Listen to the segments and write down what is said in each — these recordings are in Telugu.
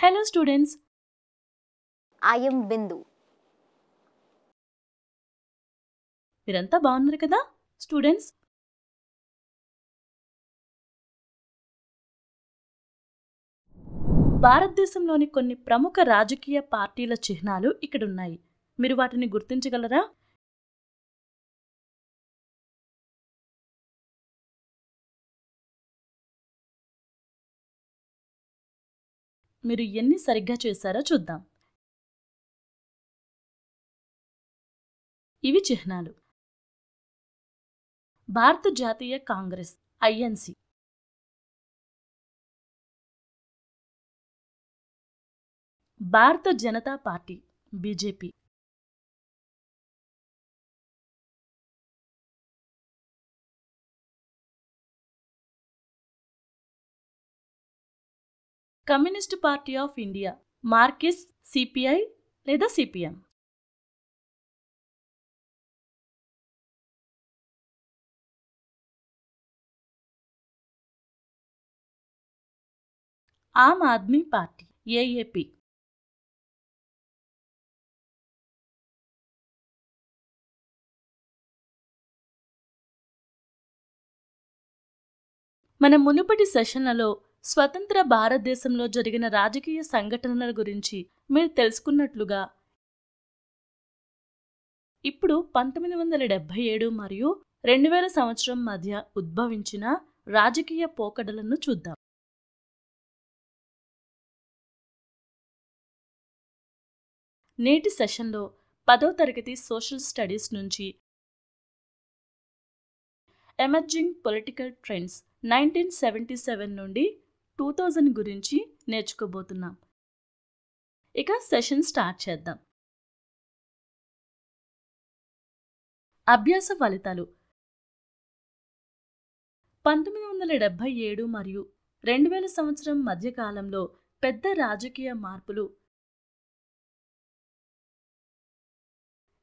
Hello students, I am Bindu. మీరంతా బాగున్నారు కదా స్టూడెంట్స్? భారతదేశంలోని కొన్ని ప్రముఖ రాజకీయ పార్టీల చిహ్నాలు ఇక్కడ ఉన్నాయి. మీరు వాటిని గుర్తించగలరా? మీరు ఎన్ని సరిగ్గా చేశారో చూద్దాం. ఇవి చిహ్నాలు. భారత జాతీయ కాంగ్రెస్ ఐఎన్సి, భారత Janata party BJP, communist party of India marquise CPI లేదా CPM, Aam Aadmi party AAP, మన మునుపటి సెషన్లలో స్వతంత్ర భారతదేశంలో జరిగిన రాజకీయ సంఘటనల గురించి మీరు తెలుసుకున్నట్లుగా ఇప్పుడు 1977 మరియు 2000 సంవత్సరం మధ్య ఉద్భవించిన రాజకీయ పోకడలను చూద్దాం. నేటి సెషన్లో 10వ తరగతి సోషల్ స్టడీస్ నుంచి ఎమర్జింగ్ పొలిటికల్ ట్రెండ్స్ 1977 నుండి 2000 గురించి నేర్చుకోబోతున్నాం. ఇక సెషన్ స్టార్ట్ చేద్దాం. అభ్యాస ఫలితాలు 1977 మరియు 2000 సంవత్సరం మధ్యకాలంలో పెద్ద రాజకీయ మార్పులు,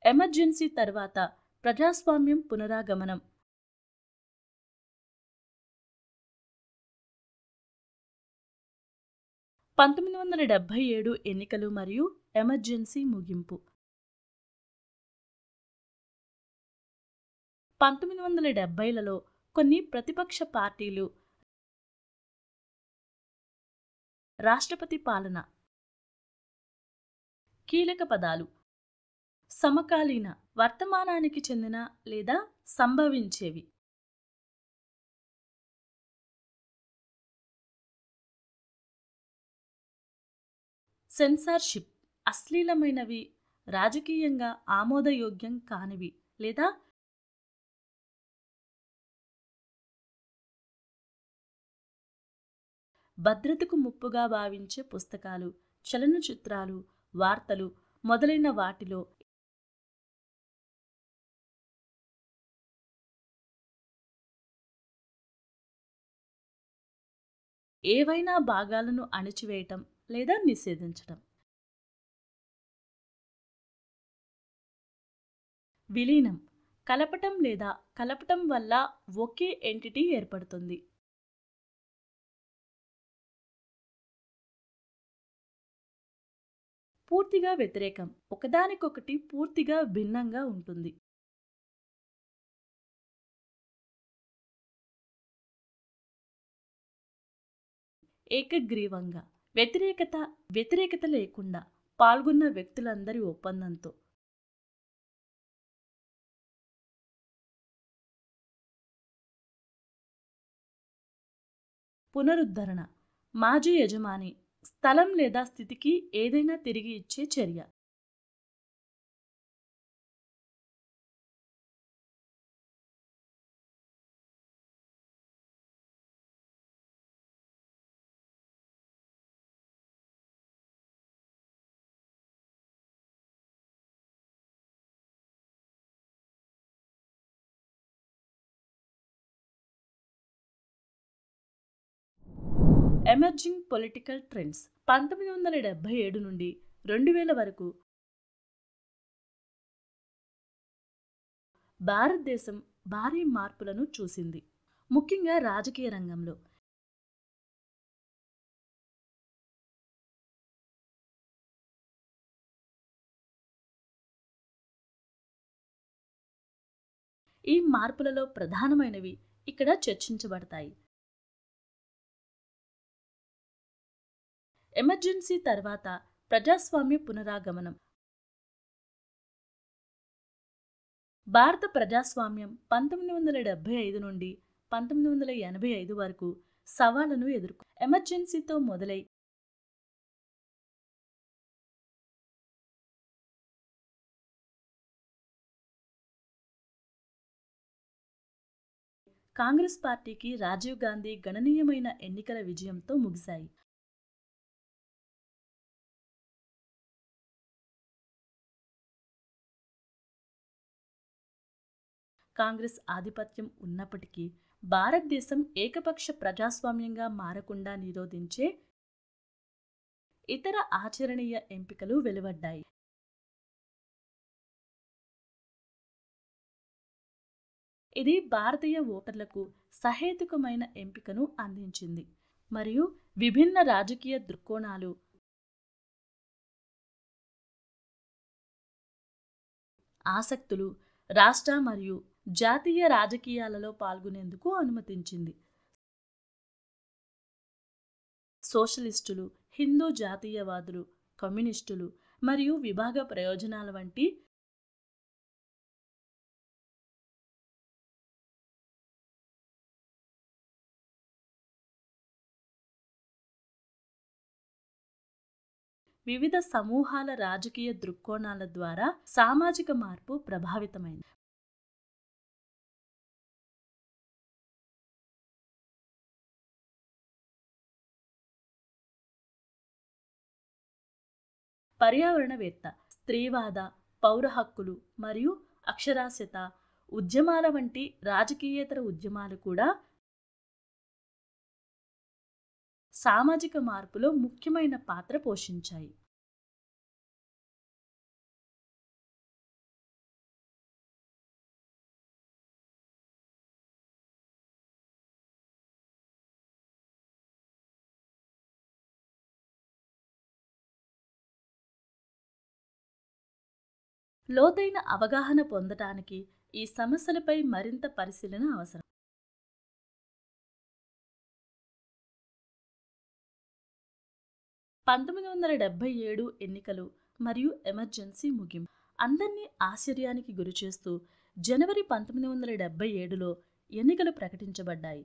ఎమర్జెన్సీ తర్వాత ప్రజాస్వామ్యం పునరాగమనం, ఎన్నికలు మరియు ఎమర్జెన్సీ ముగింపు. 1970లలో కొన్ని ప్రతిపక్ష పార్టీలు, రాష్ట్రపతి పాలన. కీలక పదాలు: సమకాలీన, వర్తమానానికి చెందిన లేదా సంభవించేవి. సెన్సార్షిప్, అశ్లీలమైనవి, రాజకీయంగా ఆమోదయోగ్యం కానివి లేదా భద్రతకు ముప్పుగా భావించే పుస్తకాలు, చలనచిత్రాలు, వార్తలు మొదలైన వాటిలో ఏవైనా భాగాలను అణిచివేయటం లేదా నిషేధించటం. విలీనం, కలపటం లేదా కలపటం వల్ల ఒకే ఎంటిటీ ఏర్పడుతుంది. పూర్తిగా వ్యతిరేకం, ఒకదానికొకటి పూర్తిగా భిన్నంగా ఉంటుంది. ఏకగ్రీవంగా, వ్యతిరేకత లేకుండా పాల్గొన్న వ్యక్తులందరి ఒప్పందంతో. పునరుద్ధరణ, మాజీ యజమాని స్థలం లేదా స్థితికి ఏదైనా తిరిగి ఇచ్చే చర్య. ఎమర్జింగ్ పొలిటికల్ ట్రెండ్స్ 1977 నుండి 2000 వరకు భారతదేశం భారీ మార్పులను చూసింది, ముఖ్యంగా రాజకీయ రంగంలో. ఈ మార్పులలో ప్రధానమైనవి ఇక్కడ చర్చించబడతాయి. ఎమర్జెన్సీ తర్వాత ప్రజాస్వామ్య పునరాగమనం. భారత ప్రజాస్వామ్యం 1975 నుండి 1985 వరకు సవాళ్లను ఎమర్జెన్సీతో మొదలై కాంగ్రెస్ పార్టీకి రాజీవ్ గాంధీ గణనీయమైన ఎన్నికల విజయంతో ముగిశాయి. కాంగ్రెస్ ఆధిపత్యం ఉన్నప్పటికీ భారతదేశం ఏకపక్ష ప్రజాస్వామ్యంగా మారకుండా నిరోధించే ఇతర ఆచరణీయ ఎంపికలు వెలువడ్డాయి. ఇది భారతీయ ఓటర్లకు సహేతుకమైన ఎంపికను అందించింది మరియు విభిన్న రాజకీయ దృక్కోణాలు, ఆసక్తులు రాష్ట్ర మరియు జాతీయ రాజకీయాలలో పాల్గొనేందుకు అనుమతించింది. సోషలిస్టులు, హిందూ జాతీయవాదులు, కమ్యూనిస్టులు మరియు విభాగ ప్రయోజనాల వంటి వివిధ సమూహాల రాజకీయ దృక్కోణాల ద్వారా సామాజిక మార్పు ప్రభావితమైంది. పర్యావరణవేత్త, స్త్రీవాద, పౌర హక్కులు మరియు అక్షరాస్యత ఉద్యమాల వంటి రాజకీయేతర ఉద్యమాలు కూడా సామాజిక మార్పులో ముఖ్యమైన పాత్ర పోషించాయి. లోతైన అవగాహన పొందటానికి ఈ సమస్యలపై మరింత పరిశీలన అవసరం. పంతొమ్మిది వందల 1977 ఎన్నికలు మరియు ఎమర్జెన్సీ ముగింపు అందరినీ ఆశ్చర్యానికి గురిచేస్తూ జనవరి 1977లో ఎన్నికలు ప్రకటించబడ్డాయి.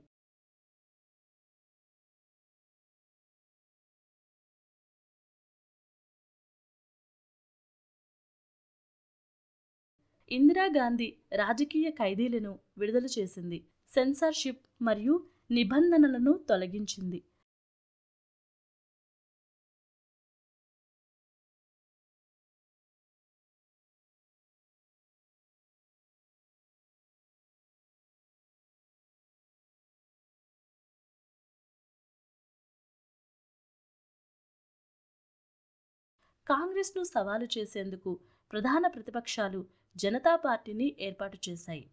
ఇందిరాగాంధీ రాజకీయ ఖైదీలను విడుదల చేసింది, సెన్సార్షిప్ మరియు నిబంధనలను తొలగించింది. కాంగ్రెస్ను సవాలు చేసేందుకు ప్రధాన ప్రతిపక్షాలు జనతా పార్టీని ఏర్పాటు చేశాయి.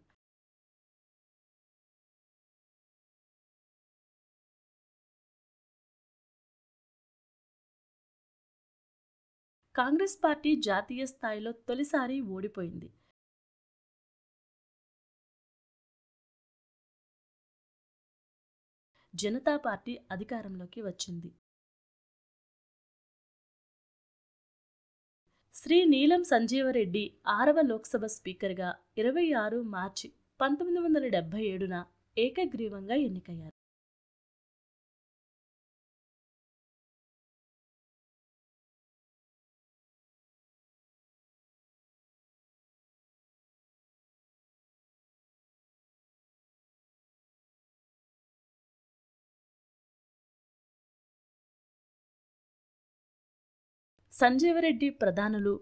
కాంగ్రెస్ పార్టీ జాతీయ స్థాయిలో తొలిసారి ఓడిపోయింది. జనతా పార్టీ అధికారంలోకి వచ్చింది. శ్రీ నీలం సంజీవరెడ్డి 6వ లోక్సభ స్పీకర్గా 26 మార్చి 1977న ఏకగ్రీవంగా ఎన్నికయ్యారు. సంజీవరెడ్డి ప్రధానులు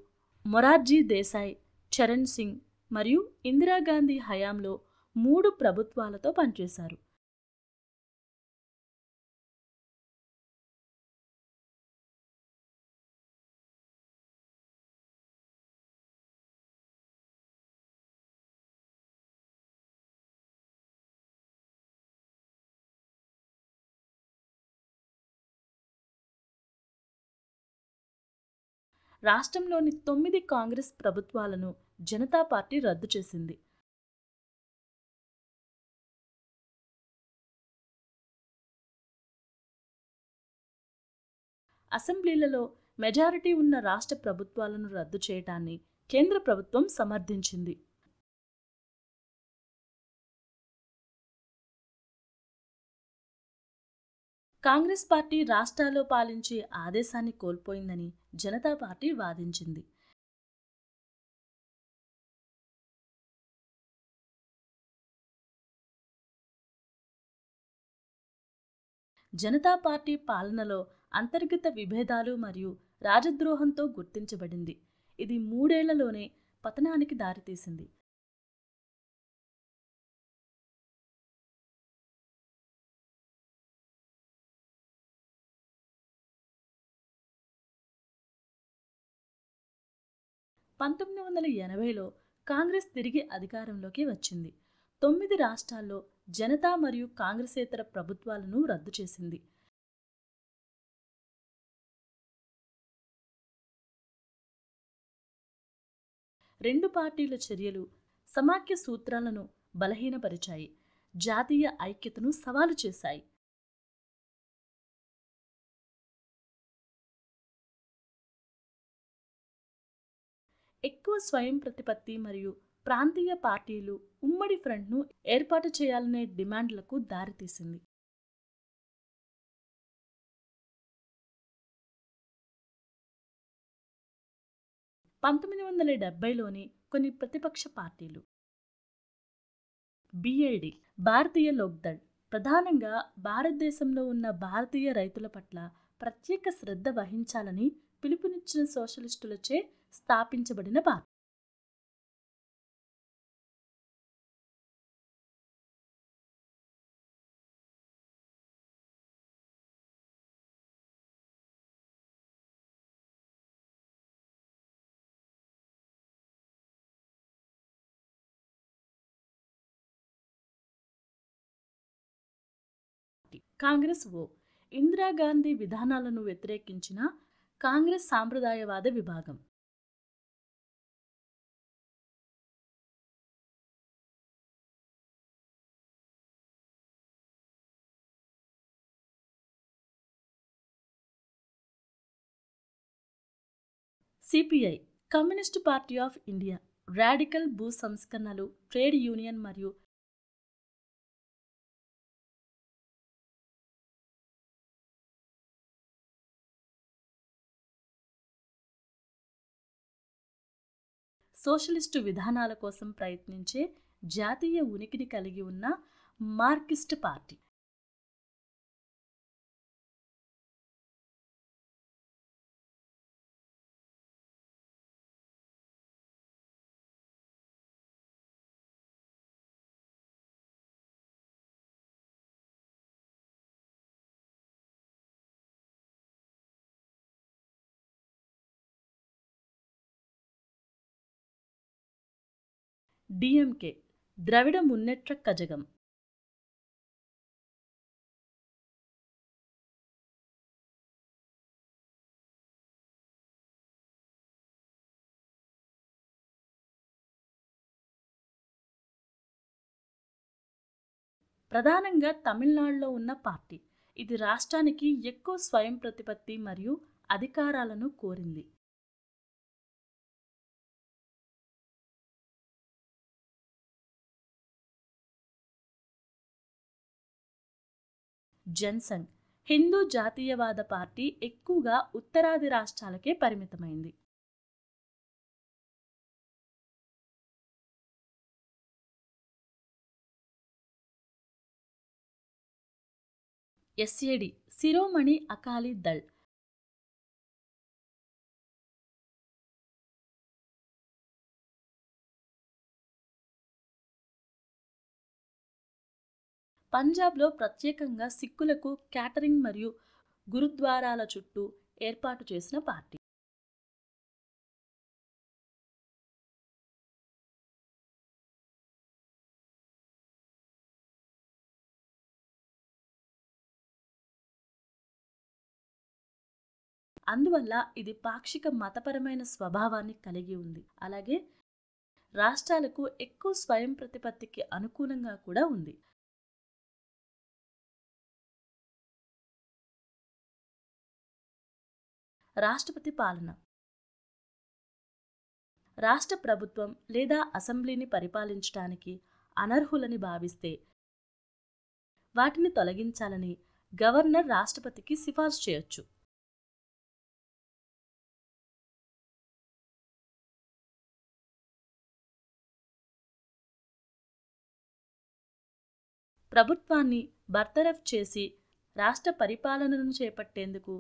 మొరార్జీ దేశాయ్, చరణ్ సింగ్ మరియు ఇందిరాగాంధీ హయాంలో 3 ప్రభుత్వాలతో పనిచేశారు. రాష్ట్రంలోని 9 కాంగ్రెస్ ప్రభుత్వాలను జనతా పార్టీ రద్దు చేసింది. అసెంబ్లీలలో మెజారిటీ ఉన్న రాష్ట్ర ప్రభుత్వాలను రద్దు చేయటాన్ని కేంద్ర ప్రభుత్వం సమర్థించింది. కాంగ్రెస్ పార్టీ రాష్ట్రాల్లో పాలించే ఆదేశాన్ని కోల్పోయిందని జనతా పార్టీ వాదించింది. జనతా పార్టీ పాలనలో అంతర్గత విభేదాలు మరియు రాజద్రోహంతో గుర్తించబడింది. ఇది 3 ఏళ్లలోనే పతనానికి దారితీసింది. పంతొమ్మిది వందల ఎనభైలో కాంగ్రెస్ తిరిగి అధికారంలోకి వచ్చింది. 9 రాష్ట్రాల్లో జనతా మరియు కాంగ్రెసేతర ప్రభుత్వాలను రద్దు చేసింది. రెండు పార్టీల చర్యలు సమాఖ్య సూత్రాలను బలహీనపరిచాయి, జాతీయ ఐక్యతను సవాలు చేశాయి. ఎక్కువ స్వయం ప్రతిపత్తి మరియు ప్రాంతీయ పార్టీలు ఉమ్మడి ఫ్రంట్ను ఏర్పాటు చేయాలనే డిమాండ్లకు దారితీసింది. పంతొమ్మిది వందల 70లోని కొన్ని ప్రతిపక్ష పార్టీలు బిఎల్డి, భారతీయ లోక్దళ్, ప్రధానంగా భారతదేశంలో ఉన్న భారతీయ రైతుల పట్ల ప్రత్యేక శ్రద్ధ వహించాలని పిలుపునిచ్చిన సోషలిస్టులచే స్థాపించబడిన పార్టీ. కాంగ్రెస్ ఇందిరాగాంధీ విధానాలను వ్యతిరేకించిన కాంగ్రెస్ సాంప్రదాయవాద విభాగం. CPI, communist party of India, radical భూ సంస్కరణలు, ట్రేడ్ యూనియన్ మరియు సోషలిస్టు విధానాల కోసం ప్రయత్నించే జాతీయ ఉనికిని కలిగి ఉన్న మార్క్సిస్ట్ పార్టీ. డిఎంకే, ద్రవిడ మున్నేట్ర కజగం. ప్రధానంగా తమిళనాడులో ఉన్న పార్టీ. ఇది రాష్ట్రానికి ఎక్కువ స్వయం ప్రతిపత్తి మరియు అధికారాలను కోరింది. జనసంఘ్, హిందూ జాతీయవాద పార్టీ, ఎక్కువగా ఉత్తరాది రాష్ట్రాలకే పరిమితమైంది. ఎస్ఏడి, శిరోమణి అకాలీ దళ్. పంజాబ్లో ప్రత్యేకంగా సిక్కులకు క్యాటరింగ్ మరియు గురుద్వారాల చుట్టూ ఏర్పాటు చేసిన పార్టీ. అందువల్ల ఇది పాక్షిక మతపరమైన స్వభావాన్ని కలిగి ఉంది. అలాగే రాష్ట్రాలకు ఎక్కువ స్వయం ప్రతిపత్తికి అనుకూలంగా కూడా ఉంది. రాష్ట్రపతి పాలన. రాష్ట్ర ప్రభుత్వం లేదా అసెంబ్లీని పరిపాలించడానికి అనర్హులని భావిస్తే వాటిని తొలగించాలని గవర్నర్ రాష్ట్రపతికి సిఫార్సు చేయొచ్చు. ప్రభుత్వాన్ని బర్తరఫ్ చేసి రాష్ట్ర పరిపాలనను చేపట్టేందుకు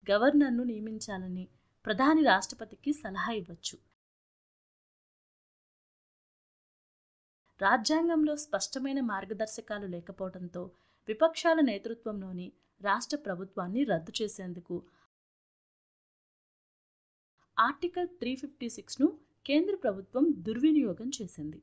గవర్నర్ను నియమించాలని ప్రధాని రాష్ట్రపతికి సలహా ఇవ్వచ్చు. రాజ్యాంగంలో స్పష్టమైన మార్గదర్శకాలు లేకపోవడంతో విపక్షాల నేతృత్వంలోని రాష్ట్ర ప్రభుత్వాన్ని రద్దు చేసేందుకు ఆర్టికల్ 356ను కేంద్ర ప్రభుత్వం దుర్వినియోగం చేసింది.